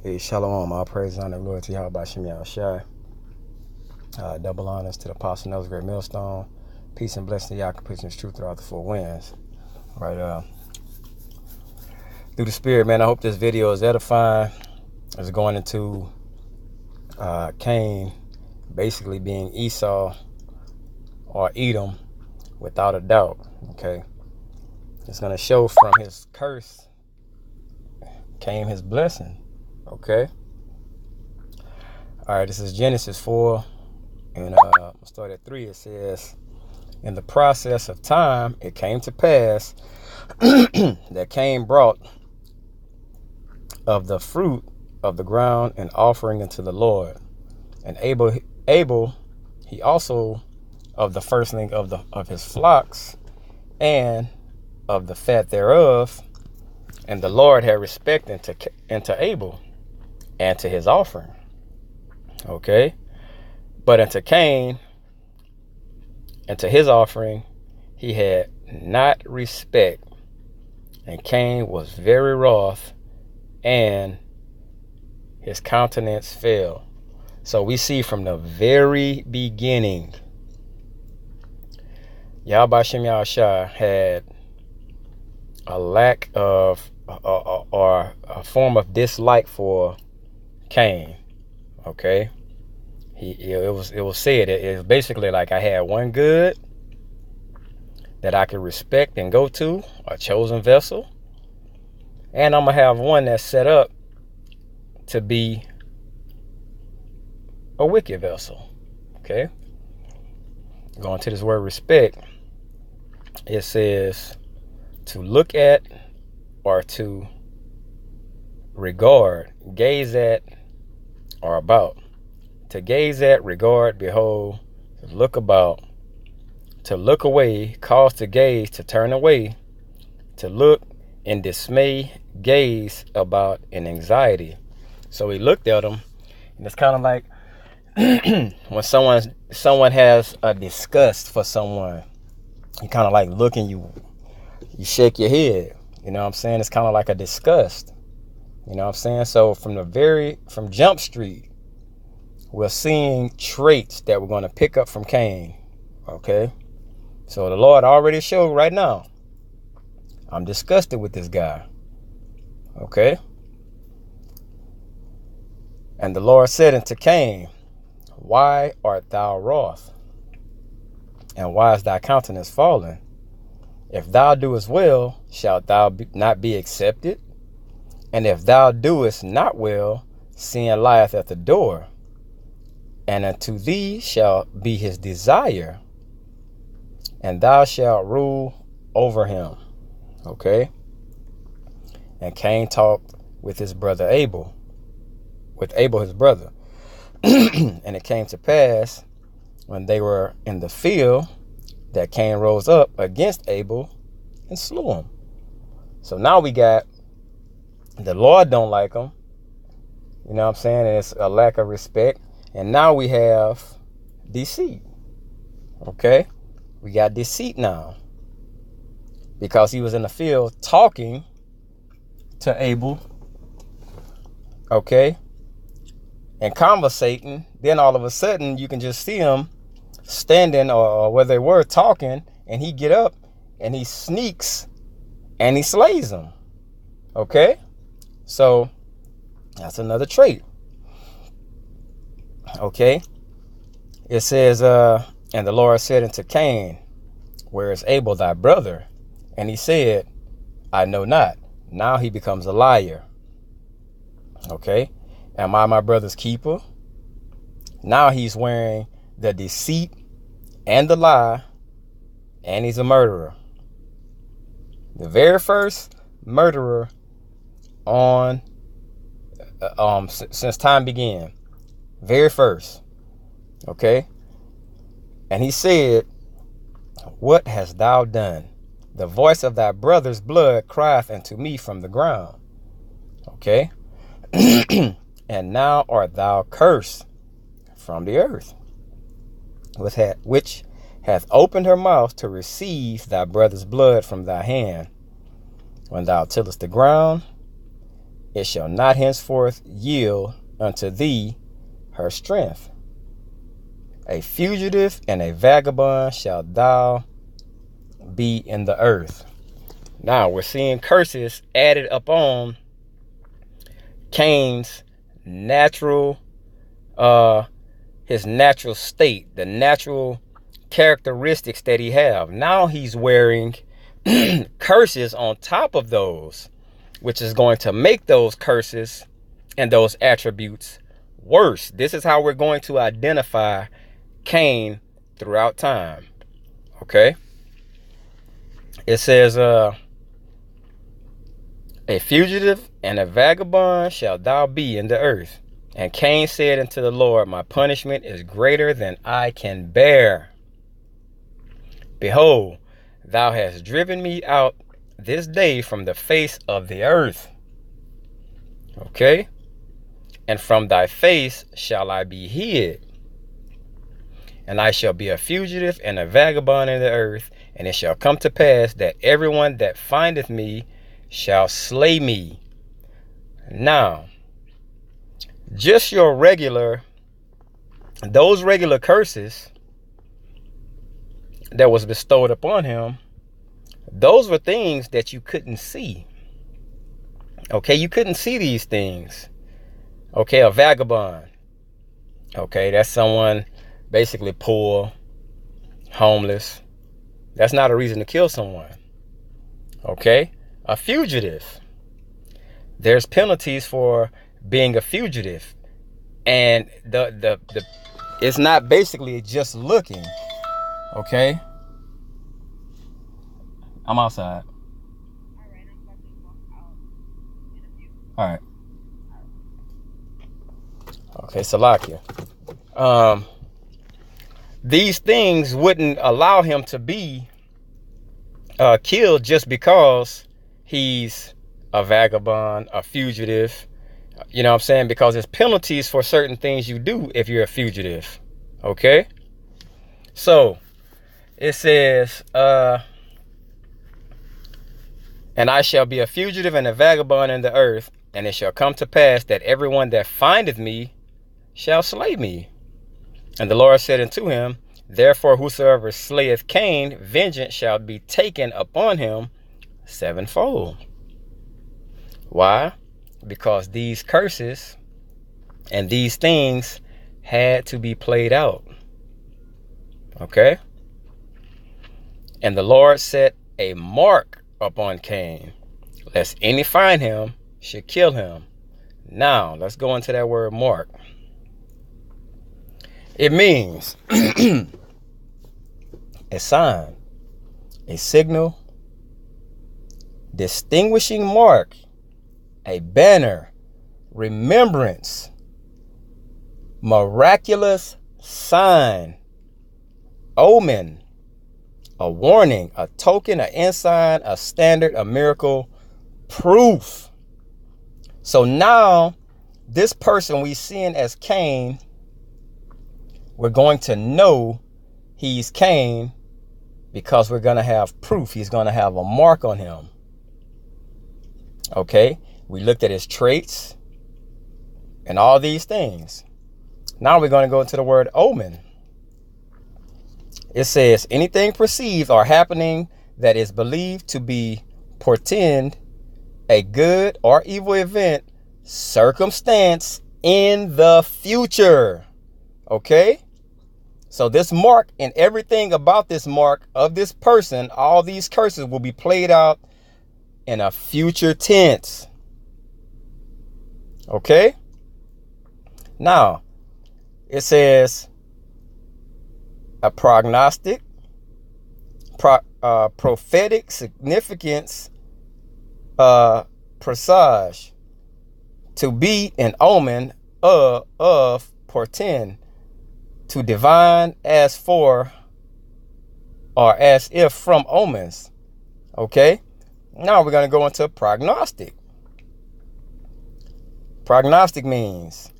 Hey, shalom, all praise, honor, glory to Yahweh Shem Shai. Double honors to the Apostle Noah's Great Millstone. Peace and blessing to Yah, preaching His truth throughout the four winds. Right, through the Spirit, man, I hope this video is edifying. It's going into Cain basically being Esau or Edom without a doubt, okay? It's going to show from his curse came his blessing. Okay. All right. This is Genesis 4, and we'll start at 3. It says, "In the process of time, it came to pass that Cain brought of the fruit of the ground an offering unto the Lord, and Abel, he also of the firstling of his flocks and of the fat thereof. And the Lord had respect unto Abel and to his offering. Okay. But unto Cain and to his offering, he had not respect. And Cain was very wroth, and his countenance fell." So we see from the very beginning, Yahweh Shem Yahushua had a lack of or a form of dislike for Cain. Okay, it was said it was basically like, I had one good that I could respect and go to, a chosen vessel, and I'm gonna have one that's set up to be a wicked vessel. Okay, going to this word respect, it says to look at or to regard, gaze at, or about. To gaze at, regard, behold, to look about, to look away, cause to gaze, to turn away, to look in dismay, gaze about in anxiety. So he looked at him, and it's kind of like when someone has a disgust for someone, you kind of like looking, you shake your head. You know what I'm saying? It's kind of like a disgust. You know what I'm saying? So from Jump Street, we're seeing traits that we're going to pick up from Cain. Okay? So the Lord already showed right now, I'm disgusted with this guy. Okay? And the Lord said unto Cain, why art thou wroth? And why is thy countenance fallen? If thou doest well, shalt thou not be accepted? And if thou doest not well, sin lieth at the door, and unto thee shall be his desire, and thou shalt rule over him." Okay? And Cain talked with his brother Abel, his brother. And it came to pass, when they were in the field, that Cain rose up against Abel and slew him. So now we got the Lord don't like him. You know what I'm saying? And it's a lack of respect. And now we have deceit. Okay? We got deceit now, because he was in the field talking to Abel. Okay? And conversating. Then all of a sudden you can just see him standing, or where they were talking, and he get up and he sneaks and he slays him. Okay? So that's another trait. Okay? It says, and the Lord said unto Cain, where is Abel thy brother? And he said, I know not. Now he becomes a liar. Okay? Am I my brother's keeper? Now he's wearing the deceit and the lie, and he's a murderer. The very first murderer on since time began. Very first. Okay? And he said, what hast thou done? The voice of thy brother's blood crieth unto me from the ground. Okay? And now art thou cursed from the earth, which hath opened her mouth to receive thy brother's blood from thy hand. When thou tillest the ground, it shall not henceforth yield unto thee her strength. A fugitive and a vagabond shalt thou be in the earth. Now we're seeing curses added upon Cain's natural, his natural state, the natural characteristics that he have. Now he's wearing curses on top of those, which is going to make those curses and those attributes worse. This is how we're going to identify Cain throughout time. Okay. It says, a fugitive and a vagabond shalt thou be in the earth. And Cain said unto the Lord, my punishment is greater than I can bear. Behold, thou hast driven me out this day from the face of the earth. Okay. And from thy face shall I be hid. And I shall be a fugitive and a vagabond in the earth. And it shall come to pass that everyone that findeth me shall slay me. Now, just those regular curses that was bestowed upon him, those were things that you couldn't see. Okay, you couldn't see these things. Okay, a vagabond. Okay, that's someone basically poor, homeless. That's not a reason to kill someone. Okay, a fugitive. There's penalties for being a fugitive, and the it's not basically just looking. Okay, I'm outside. All right. Okay, Salakia. These things wouldn't allow him to be killed just because he's a vagabond, a fugitive. You know what I'm saying? Because there's penalties for certain things you do if you're a fugitive. Okay? So, it says, and I shall be a fugitive and a vagabond in the earth, and it shall come to pass that everyone that findeth me shall slay me. And the Lord said unto him, therefore whosoever slayeth Cain, vengeance shall be taken upon him sevenfold. Why? Because these curses and these things had to be played out. Okay? And the Lord set a mark upon Cain, lest any find him should kill him. Now, let's go into that word mark. It means a sign, a signal, distinguishing mark, a banner, remembrance, miraculous sign, omen, a warning, a token, an ensign, a standard, a miracle, proof. So now, this person we seeing as Cain, we're going to know he's Cain because we're going to have proof. He's going to have a mark on him. Okay? We looked at his traits and all these things. Now we're going to go into the word omen. It says, anything perceived or happening that is believed to be portend a good or evil event, circumstance in the future. Okay? So this mark and everything about this mark of this person, all these curses will be played out in a future tense. Okay? Now, it says a prognostic, prophetic significance, presage, to be an omen of portend, to divine as for or as if from omens. Okay? Now we're going to go into prognostic. Prognostic means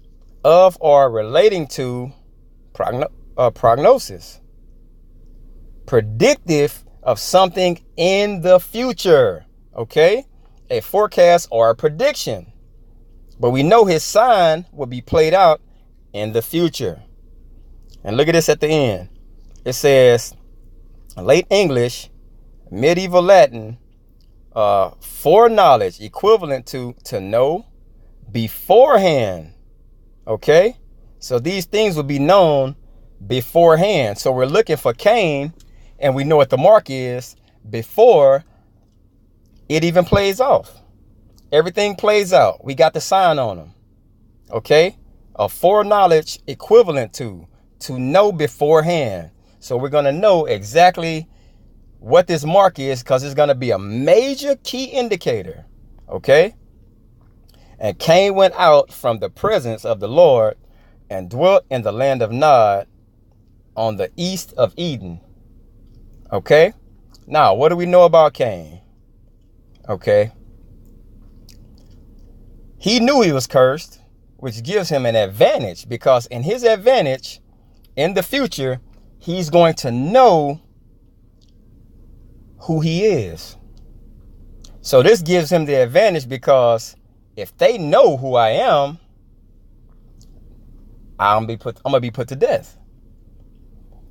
of or relating to prognosis. Predictive of something in the future. Okay? A forecast or a prediction. But we know his sign will be played out in the future. And look at this at the end. It says, late English, medieval Latin, foreknowledge, equivalent to know beforehand. Okay? So these things will be known beforehand. So we're looking for Cain, and we know what the mark is before it even plays off. Everything plays out. We got the sign on him. Okay? A foreknowledge equivalent to know beforehand. So we're going to know exactly what this mark is, because it's going to be a major key indicator. Okay? And Cain went out from the presence of the Lord and dwelt in the land of Nod on the east of Eden. Okay? Now, what do we know about Cain? Okay? He knew he was cursed, which gives him an advantage, because in his advantage, in the future, he's going to know who he is. So this gives him the advantage, because if they know who I am, I'm going to be put to death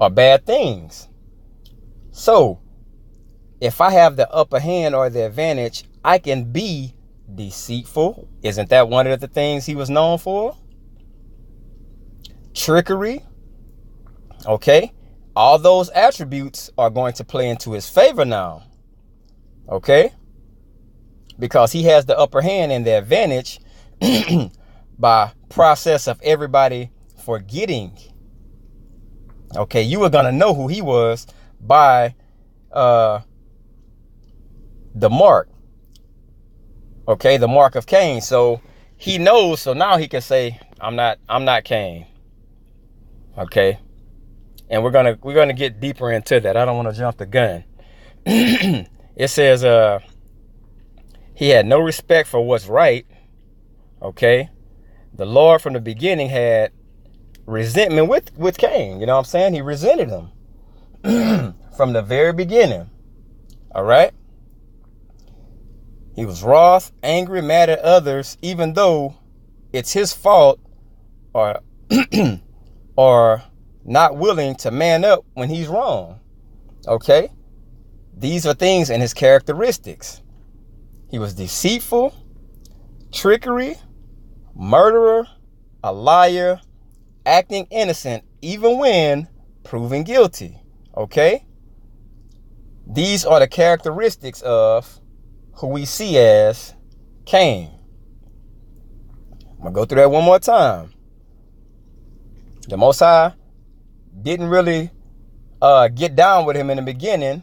or bad things. So if I have the upper hand or the advantage, I can be deceitful. Isn't that one of the things he was known for? Trickery. Okay. All those attributes are going to play into his favor now. Okay. Because he has the upper hand and the advantage by process of everybody forgetting. Okay. You were going to know who he was by the mark. Okay, the mark of Cain. So he knows, so now he can say, I'm not Cain. Okay. And we're gonna get deeper into that. I don't want to jump the gun. It says he had no respect for what's right. Okay. The Lord from the beginning had resentment with Cain. You know what I'm saying? He resented him from the very beginning. All right. He was wroth, angry, mad at others, even though it's his fault, or or not willing to man up when he's wrong. Okay? These are things in his characteristics. He was deceitful, trickery, murderer, a liar, acting innocent, even when proven guilty. Okay? These are the characteristics of who we see as Cain. I'm going to go through that one more time. The Most High didn't really get down with him in the beginning,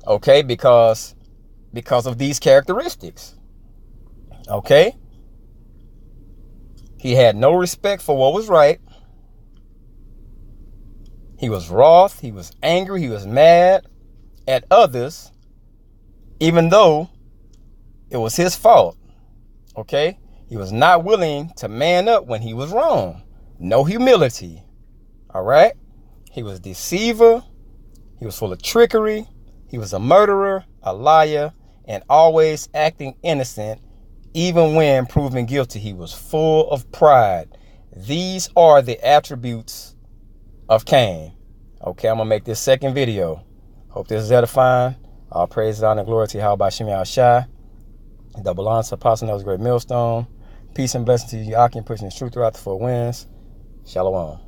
okay, because of these characteristics. Okay? He had no respect for what was right. He was wroth, he was angry, he was mad at others, even though it was his fault. Okay? He was not willing to man up when he was wrong. No humility. All right? He was a deceiver. He was full of trickery. He was a murderer, a liar, and always acting innocent. Even when proven guilty, he was full of pride. These are the attributes of Cain. Okay, I'm going to make this second video. Hope this is edifying. All praise, honor, and glory to Yahweh Shem Shai. Double honor to Apostle Noah's great millstone. Peace and blessing to you, Akim, pushing the truth throughout the four winds. Shalom.